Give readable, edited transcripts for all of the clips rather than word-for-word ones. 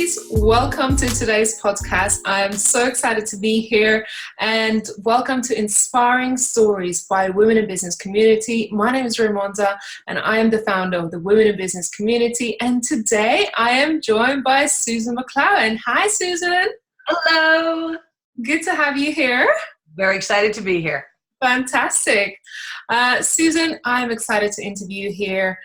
ladies, welcome to today's podcast. I am so excited to be here and welcome to Inspiring Stories by Women in Business Community. My name is Raimonda and I am the founder of the Women in Business Community, and today I am joined by Susan McLaughlin. Hi Susan. Hello. Good to have you here. Very excited to be here. Fantastic. Susan, I'm excited to interview you here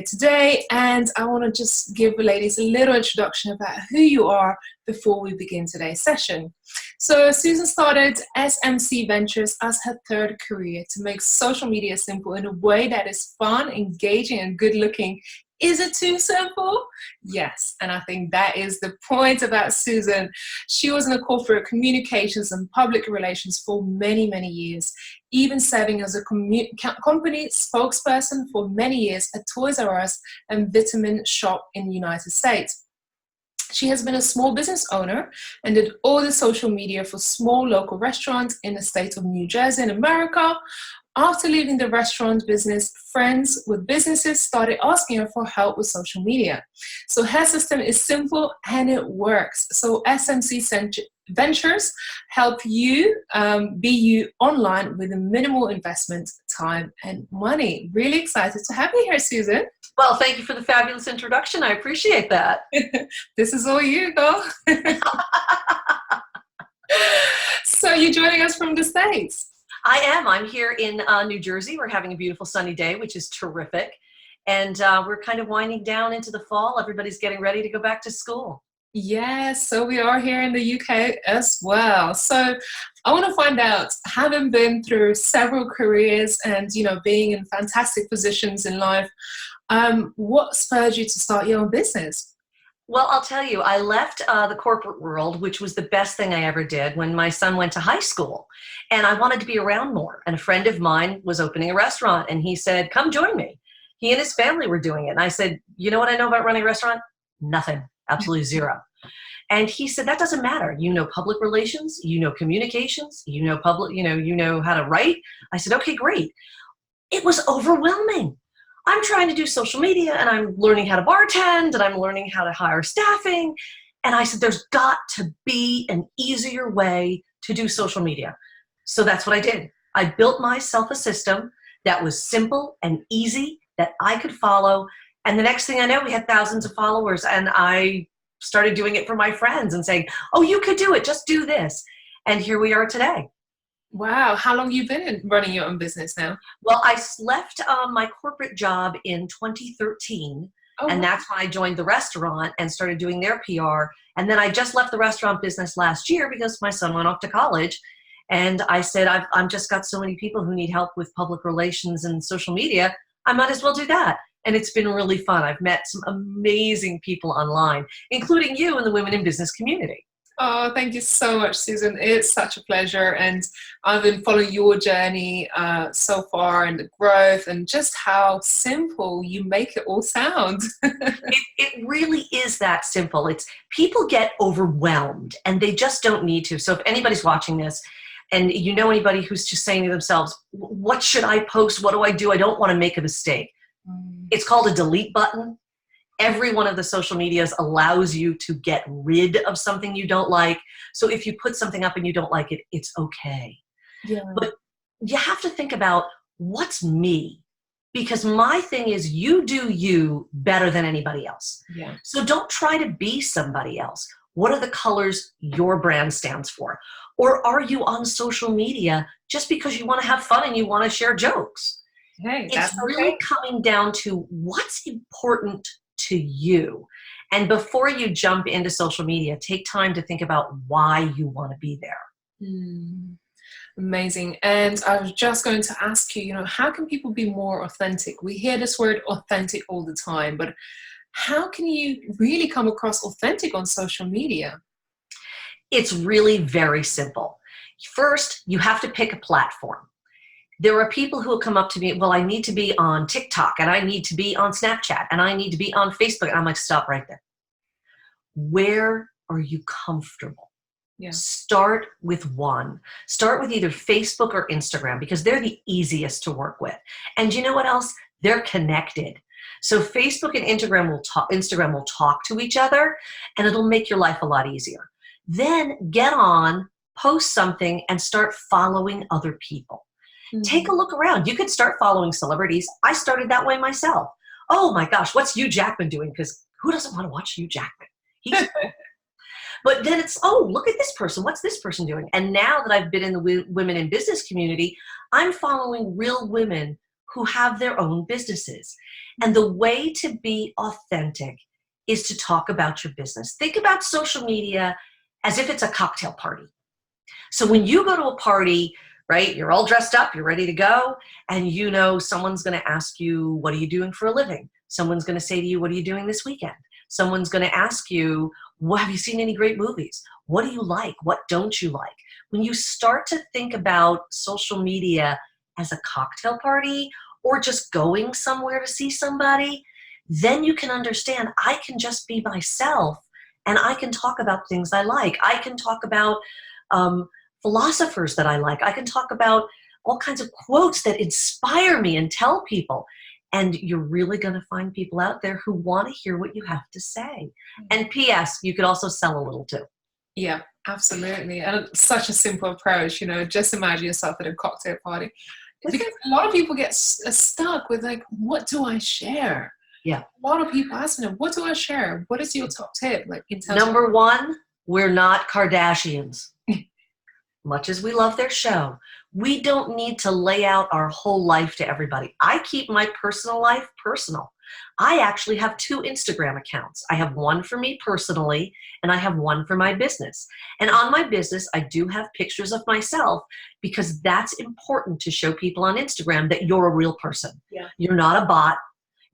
today, and I want to just give the ladies a little introduction about who you are before we begin today's session. So Susan started SMC Ventures as her third career to make social media simple in a way that is fun, engaging, and good looking. Is it too simple? Yes, and I think that is the point about Susan. She was in the corporate communications and public relations for many, many years, even serving as a company spokesperson for many years at Toys R Us and Vitamin Shop in the United States. She has been a small business owner and did all the social media for small local restaurants in the state of New Jersey in America. After leaving the restaurant business, friends with businesses started asking her for help with social media. So her system is simple and it works. So SMC Ventures help you be you online with a minimal investment, time, and money. Really excited to have you here, Susan. Well, thank you for the fabulous introduction. I appreciate that. This is all you, girl. So you're joining us from the States. I am. I'm here in New Jersey. We're having a beautiful sunny day, which is terrific. And we're kind of winding down into the fall. Everybody's getting ready to go back to school. Yes, so we are here in the UK as well. So I want to find out, having been through several careers and, being in fantastic positions in life, what spurred you to start your own business? Well, I'll tell you, I left the corporate world, which was the best thing I ever did, when my son went to high school. And I wanted to be around more. And a friend of mine was opening a restaurant, and he said, come join me. He and his family were doing it. And I said, you know what I know about running a restaurant? Nothing. Absolutely zero. And he said, that doesn't matter. You know public relations, you know communications, you know how to write. I said, okay, great. It was overwhelming. I'm trying to do social media and I'm learning how to bartend and I'm learning how to hire staffing. And I said, there's got to be an easier way to do social media. So that's what I did. I built myself a system that was simple and easy that I could follow. And the next thing I know, we had thousands of followers, and I started doing it for my friends and saying, oh, you could do it. Just do this. And here we are today. Wow. How long have you been running your own business now? Well, I left my corporate job in 2013, and that's when I joined the restaurant and started doing their PR. And then I just left the restaurant business last year because my son went off to college. And I said, I've just got so many people who need help with public relations and social media. I might as well do that. And it's been really fun. I've met some amazing people online, including you in the Women in Business community. Oh, thank you so much, Susan. It's such a pleasure. And I've been following your journey so far, and the growth and just how simple you make it all sound. It really is that simple. It's people get overwhelmed and they just don't need to. So if anybody's watching this and you know anybody who's just saying to themselves, what should I post? What do I do? I don't want to make a mistake. It's called a delete button. Every one of the social medias allows you to get rid of something you don't like. So if you put something up and you don't like it, it's okay. Yeah. But you have to think about, what's me? Because my thing is, you do you better than anybody else. Yeah. So don't try to be somebody else. What are the colors your brand stands for? Or are you on social media just because you want to have fun and you want to share jokes? Hey, it's really coming down to what's important to you. And before you jump into social media, take time to think about why you want to be there. Amazing. And I was just going to ask you, how can people be more authentic? We hear this word authentic all the time, but how can you really come across authentic on social media? It's really very simple. First, you have to pick a platform. There are people who will come up to me, well, I need to be on TikTok, and I need to be on Snapchat, and I need to be on Facebook. And I'm like, stop right there. Where are you comfortable? Yeah. Start with one. Start with either Facebook or Instagram, because they're the easiest to work with. And you know what else? They're connected. So Facebook and Instagram will talk to each other, and it'll make your life a lot easier. Then get on, post something, and start following other people. Take a look around. You could start following celebrities. I started that way myself. Oh my gosh, what's Hugh Jackman doing? Because who doesn't want to watch Hugh Jackman? He's But then it's, oh, look at this person. What's this person doing? And now that I've been in the women in business community, I'm following real women who have their own businesses. And the way to be authentic is to talk about your business. Think about social media as if it's a cocktail party. So when you go to a party, right, you're all dressed up, you're ready to go, and you know someone's going to ask you, what are you doing for a living? Someone's going to say to you, what are you doing this weekend? Someone's going to ask you, well, have you seen any great movies? What do you like? What don't you like? When you start to think about social media as a cocktail party or just going somewhere to see somebody, then you can understand I can just be myself and I can talk about things I like. I can talk about philosophers that I like. I can talk about all kinds of quotes that inspire me and tell people. And you're really going to find people out there who want to hear what you have to say. And P.S., you could also sell a little too. Yeah, absolutely. And it's such a simple approach, just imagine yourself at a cocktail party. Because a lot of people get stuck with like, what do I share? Yeah. A lot of people ask me, what do I share? What is your top tip? Like in terms Number one, we're not Kardashians. Much as we love their show, we don't need to lay out our whole life to everybody. I keep my personal life personal. I actually have 2 Instagram accounts. I have one for me personally, and I have one for my business. And on my business, I do have pictures of myself because that's important to show people on Instagram that you're a real person. Yeah. You're not a bot.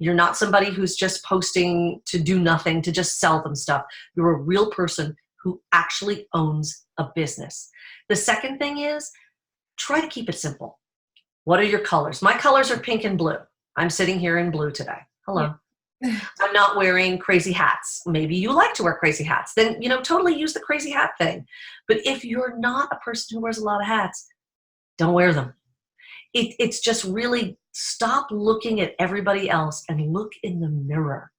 You're not somebody who's just posting to do nothing, to just sell them stuff. You're a real person who actually owns a business. The second thing is, try to keep it simple. What are your colors? My colors are pink and blue. I'm sitting here in blue today. Hello. Yeah. I'm not wearing crazy hats. Maybe you like to wear crazy hats. Then, totally use the crazy hat thing. But if you're not a person who wears a lot of hats, don't wear them. It's just really stop looking at everybody else and look in the mirror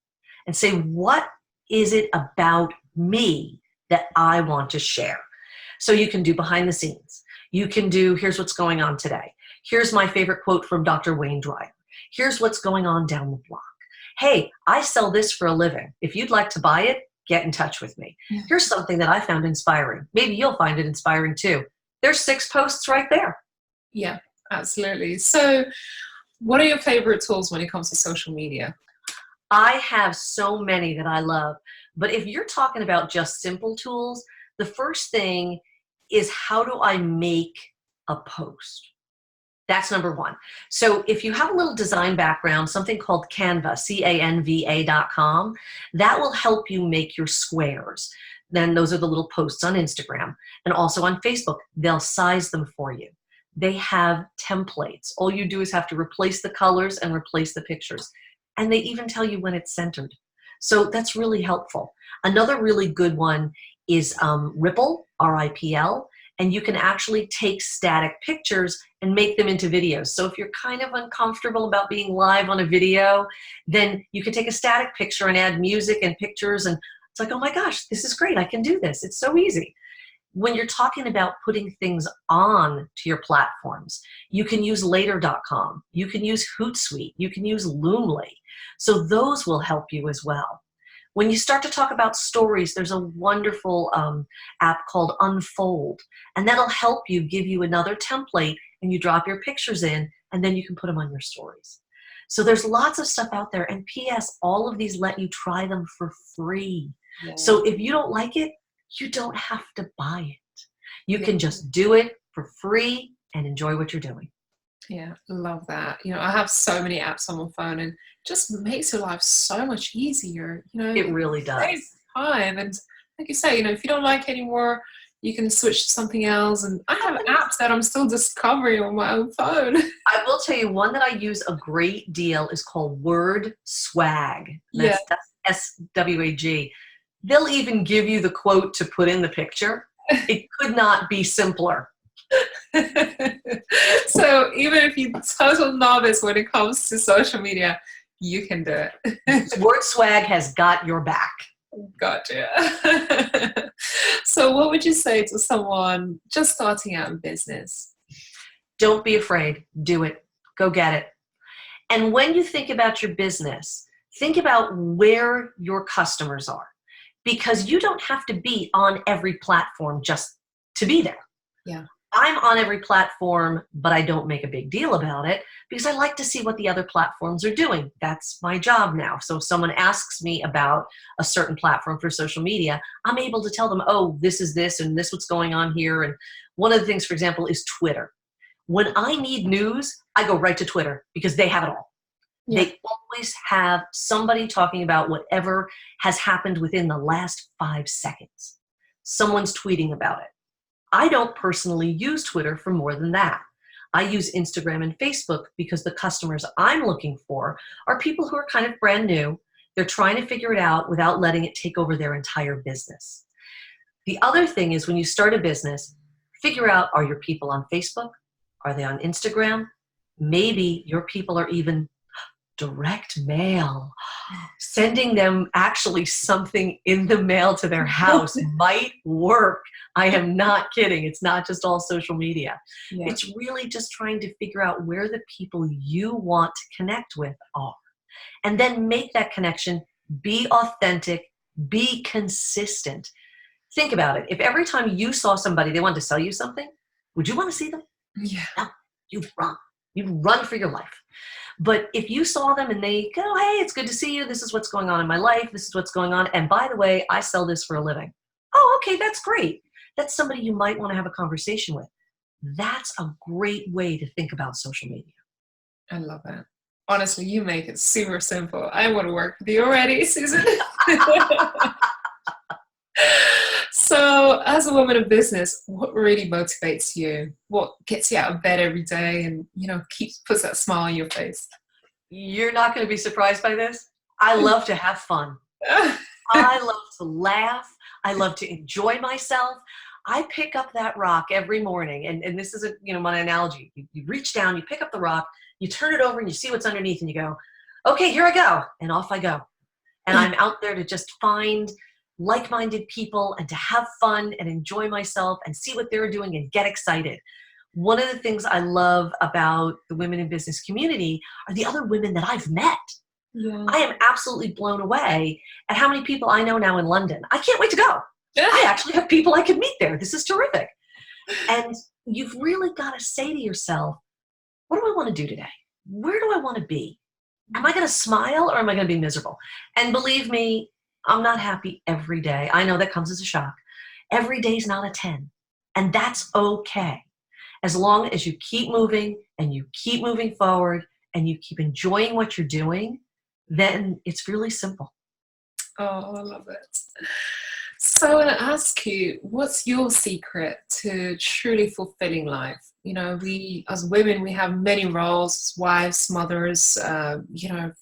and say, what is it about me that I want to share? So you can do behind the scenes. You can do, here's what's going on today. Here's my favorite quote from Dr. Wayne Dyer. Here's what's going on down the block. Hey, I sell this for a living. If you'd like to buy it, get in touch with me. Here's something that I found inspiring. Maybe you'll find it inspiring too. There's 6 posts right there. Yeah, absolutely. So what are your favorite tools when it comes to social media? I have so many that I love. But if you're talking about just simple tools, the first thing is, how do I make a post? That's number one. So if you have a little design background, something called Canva, Canva.com, that will help you make your squares. Then those are the little posts on Instagram and also on Facebook. They'll size them for you. They have templates. All you do is have to replace the colors and replace the pictures. And they even tell you when it's centered. So that's really helpful. Another really good one is Ripple, R-I-P-L, and you can actually take static pictures and make them into videos. So if you're kind of uncomfortable about being live on a video, then you can take a static picture and add music and pictures, and it's like, oh my gosh, this is great, I can do this. It's so easy. When you're talking about putting things on to your platforms, you can use later.com, you can use Hootsuite, you can use Loomly. So those will help you as well. When you start to talk about stories, there's a wonderful app called Unfold, and that'll help you, give you another template, and you drop your pictures in, and then you can put them on your stories. So there's lots of stuff out there, and P.S., all of these let you try them for free. Yeah. So if you don't like it, you don't have to buy it. You can just do it for free and enjoy what you're doing. Yeah, love that. I have so many apps on my phone, and just makes your life so much easier. It really does. Saves time, and like you say, if you don't like it anymore, you can switch to something else. And I have apps that I'm still discovering on my own phone. I will tell you, one that I use a great deal is called Word Swag. That's S-W-A-G. They'll even give you the quote to put in the picture. It could not be simpler. So even if you're total novice when it comes to social media, You can do it. Word swag has got your back. Gotcha. So what would you say to someone just starting out in business? Don't be afraid. Do it. Go get it. And when you think about your business, think about where your customers are, because you don't have to be on every platform just to be there. Yeah. I'm on every platform, but I don't make a big deal about it because I like to see what the other platforms are doing. That's my job now. So if someone asks me about a certain platform for social media, I'm able to tell them, oh, this is this and this what's going on here. And one of the things, for example, is Twitter. When I need news, I go right to Twitter because they have it all. Yeah. They always have somebody talking about whatever has happened within the last 5 seconds. Someone's tweeting about it. I don't personally use Twitter for more than that. I use Instagram and Facebook because the customers I'm looking for are people who are kind of brand new. They're trying to figure it out without letting it take over their entire business. The other thing is when you start a business, figure out, are your people on Facebook? Are they on Instagram? Maybe your people are even direct mail. Sending them actually something in the mail to their house might work. I am not kidding. It's not just all social media. Yeah. It's really just trying to figure out where the people you want to connect with are. And then make that connection, be authentic, be consistent. Think about it. If every time you saw somebody, they wanted to sell you something, would you want to see them? Yeah. No, you'd run. You'd run for your life. But if you saw them and they go, hey, it's good to see you. This is what's going on in my life. This is what's going on. And by the way, I sell this for a living. Oh, okay, that's great. That's somebody you might want to have a conversation with. That's a great way to think about social media. I love that. Honestly, you make it super simple. I want to work with you already, Susan. So as a woman of business, what really motivates you? What gets you out of bed every day and, puts that smile on your face? You're not going to be surprised by this. I love to have fun. I love to laugh. I love to enjoy myself. I pick up that rock every morning. And this is my analogy. You reach down, you pick up the rock, you turn it over and you see what's underneath and you go, okay, here I go. And off I go. And I'm out there to just find like-minded people and to have fun and enjoy myself and see what they're doing and get excited. One of the things I love about the women in business community are the other women that I've met. Yeah. I am absolutely blown away at how many people I know now in London. I can't wait to go. I actually have people I could meet there. This is terrific. And you've really got to say to yourself, what do I want to do today? Where do I want to be? Am I going to smile or am I going to be miserable? And believe me, I'm not happy every day. I know that comes as a shock. Every day is not a 10. And that's okay. As long as you keep moving and you keep moving forward and you keep enjoying what you're doing, then it's really simple. Oh, I love it. So I want to ask you, what's your secret to truly fulfilling life? We as women, we have many roles, wives, mothers,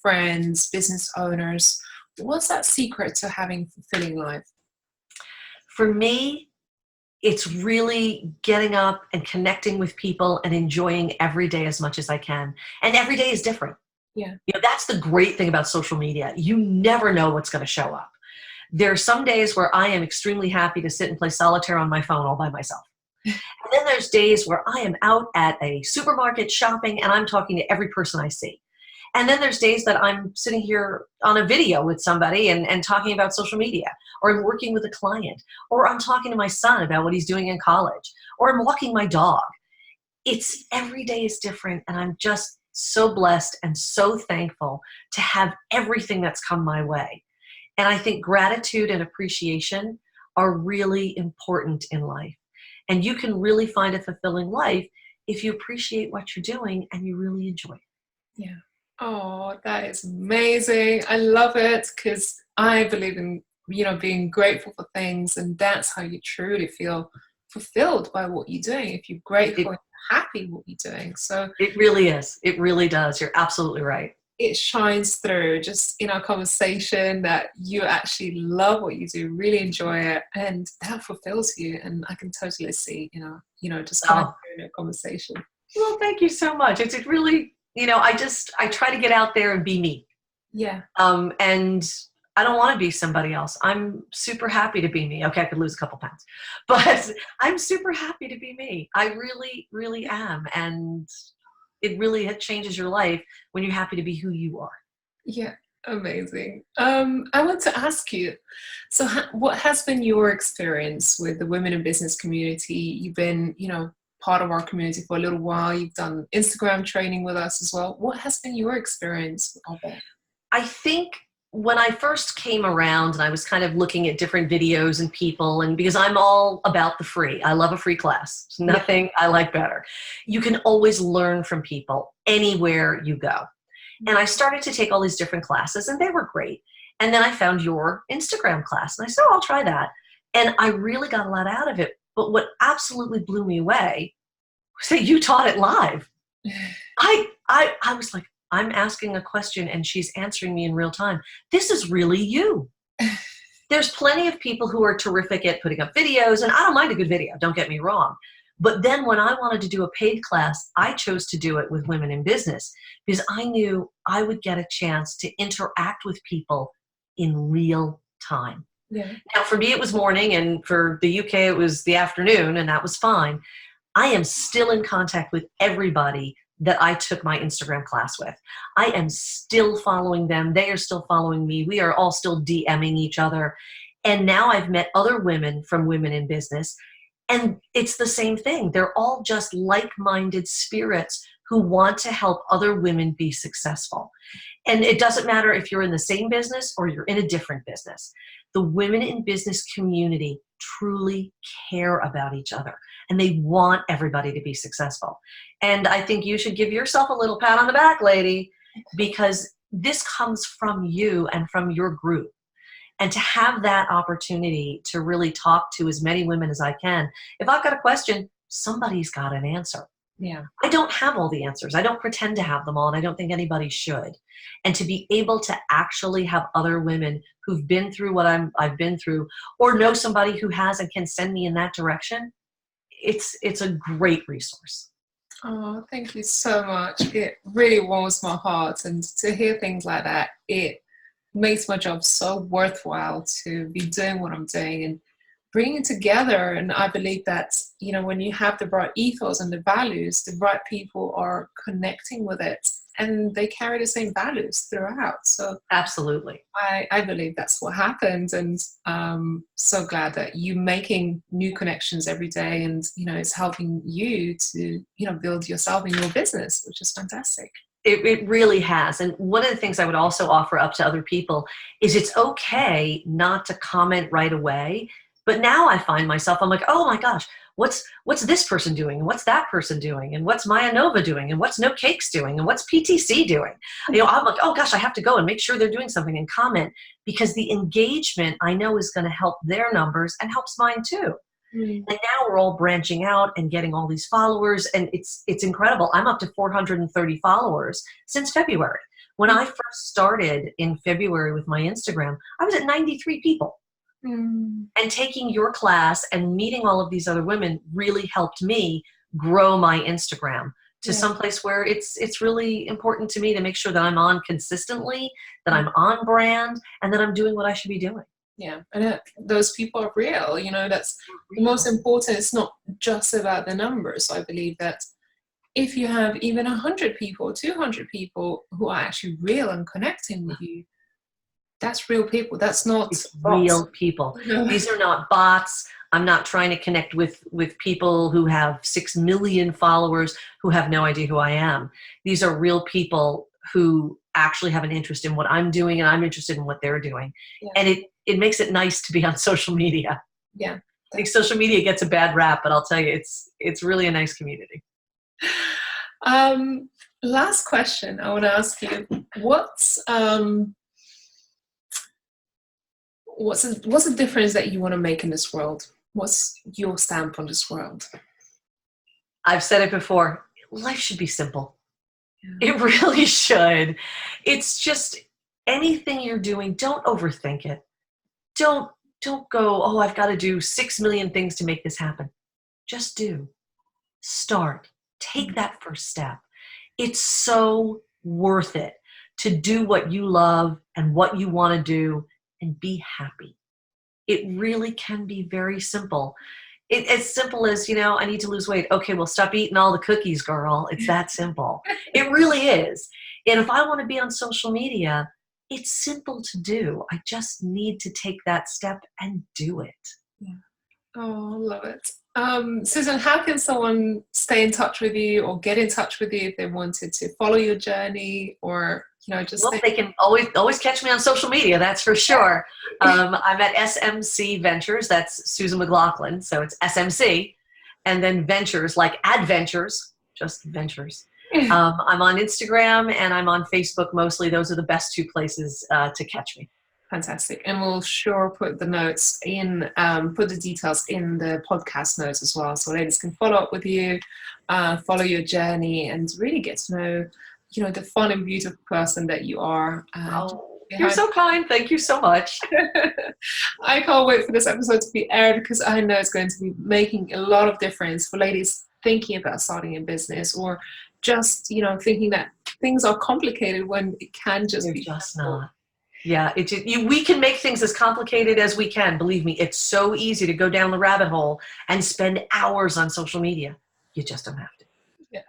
friends, business owners. What's that secret to having fulfilling life? For me, it's really getting up and connecting with people and enjoying every day as much as I can. And every day is different. Yeah. That's the great thing about social media. You never know what's going to show up. There are some days where I am extremely happy to sit and play solitaire on my phone all by myself. And then there's days where I am out at a supermarket shopping and I'm talking to every person I see. And then there's days that I'm sitting here on a video with somebody and talking about social media, or I'm working with a client, or I'm talking to my son about what he's doing in college, or I'm walking my dog. It's every day is different. And I'm just so blessed and so thankful to have everything that's come my way. And I think gratitude and appreciation are really important in life. And you can really find a fulfilling life if you appreciate what you're doing and you really enjoy it. Yeah. Oh, that is amazing. I love it because I believe in, being grateful for things, and that's how you truly feel fulfilled by what you're doing. If you're grateful and happy what you're doing. So it really is. It really does. You're absolutely right. It shines through just in our conversation that you actually love what you do, really enjoy it, and that fulfills you. And I can totally see, just kind of doing a conversation. Well, thank you so much. It's really, I try to get out there and be me. Yeah. And I don't want to be somebody else. I'm super happy to be me. Okay, I could lose a couple pounds, but I'm super happy to be me. I really, really am. And it really changes your life when you're happy to be who you are. Yeah. Amazing. I want to ask you, so what has been your experience with the women in business community? You've been, part of our community for a little while. You've done Instagram training with us as well. What has been your experience of it? I think when I first came around and I was kind of looking at different videos and people, and because I'm all about the free, I love a free class. There's nothing I like better. You can always learn from people anywhere you go. And I started to take all these different classes and they were great. And then I found your Instagram class and I said, oh, I'll try that. And I really got a lot out of it. But what absolutely blew me away was that you taught it live. I was like, I'm asking a question and she's answering me in real time. This is really you. There's plenty of people who are terrific at putting up videos, and I don't mind a good video, don't get me wrong. But then when I wanted to do a paid class, I chose to do it with women in business because I knew I would get a chance to interact with people in real time. Yeah. Now, for me, it was morning, and for the UK, it was the afternoon, and that was fine. I am still in contact with everybody that I took my Instagram class with. I am still following them. They are still following me. We are all still DMing each other. And now I've met other women from women in business, and it's the same thing. They're all just like-minded spirits who want to help other women be successful. And it doesn't matter if you're in the same business or you're in a different business. The women in business community truly care about each other and they want everybody to be successful. And I think you should give yourself a little pat on the back, lady, because this comes from you and from your group. And to have that opportunity to really talk to as many women as I can, if I've got a question, somebody's got an answer. Yeah. I don't have all the answers. I don't pretend to have them all, and I don't think anybody should. And to be able to actually have other women who've been through what I've been through, or know somebody who has and can send me in that direction, it's a great resource. Oh, thank you so much. It really warms my heart, and to hear things like that, it makes my job so worthwhile to be doing what I'm doing and bringing together. And I believe that, when you have the right ethos and the values, the right people are connecting with it and they carry the same values throughout. So absolutely. I believe that's what happened. And so glad that you're making new connections every day and, it's helping you to, build yourself in your business, which is fantastic. It really has. And one of the things I would also offer up to other people is it's okay not to comment right away. But now I find myself, I'm like, oh my gosh, what's this person doing? And what's that person doing? And what's Maya Nova doing? And what's No Cakes doing? And what's PTC doing? I'm like, oh gosh, I have to go and make sure they're doing something and comment, because the engagement I know is going to help their numbers and helps mine too. Mm. And now we're all branching out and getting all these followers, and it's incredible. I'm up to 430 followers since February. When I first started in February with my Instagram, I was at 93 people. And taking your class and meeting all of these other women really helped me grow my Instagram to someplace where it's really important to me to make sure that I'm on consistently, that I'm on brand, and that I'm doing what I should be doing. Yeah, and those people are real. That's the most important. It's not just about the numbers. I believe that if you have even 100 people, 200 people who are actually real and connecting with you, that's real people. That's not real people. No. These are not bots. I'm not trying to connect with people who have 6 million followers who have no idea who I am. These are real people who actually have an interest in what I'm doing, and I'm interested in what they're doing. Yeah. And it makes it nice to be on social media. Yeah. I think social media gets a bad rap, but I'll tell you, it's really a nice community. Last question I want to ask you. What's the difference that you want to make in this world? What's your stamp on this world? I've said it before. Life should be simple. Yeah. It really should. It's just anything you're doing, don't overthink it. Don't go, oh, I've got to do 6 million things to make this happen. Just do. Start. Take that first step. It's so worth it to do what you love and what you want to do and be happy. It really can be very simple. As simple as, I need to lose weight. Okay, well, stop eating all the cookies, girl. It's that simple. It really is. And if I want to be on social media, it's simple to do. I just need to take that step and do it. Yeah. Oh, I love it. Susan, how can someone stay in touch with you or get in touch with you if they wanted to follow your journey or, just... Well, they can always catch me on social media, that's for sure. I'm at SMC Ventures. That's Susan McLaughlin. So it's SMC. And then Ventures, like adventures, just ventures. I'm on Instagram and I'm on Facebook mostly. Those are the best two places to catch me. Fantastic. And we'll sure put the notes in, put the details in the podcast notes as well. So ladies can follow up with you, follow your journey and really get to know, the fun and beautiful person that you are. You're so kind. Thank you so much. I can't wait for this episode to be aired because I know it's going to be making a lot of difference for ladies thinking about starting a business or just, thinking that things are complicated when it can just be just not. Yeah, we can make things as complicated as we can. Believe me, it's so easy to go down the rabbit hole and spend hours on social media. You just don't have to. Yeah.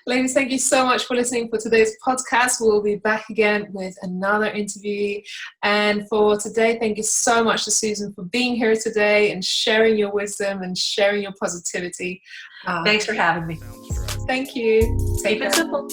Ladies, thank you so much for listening for today's podcast. We'll be back again with another interview. And for today, thank you so much to Susan for being here today and sharing your wisdom and sharing your positivity. Thanks for having me. Thank you. Keep it simple.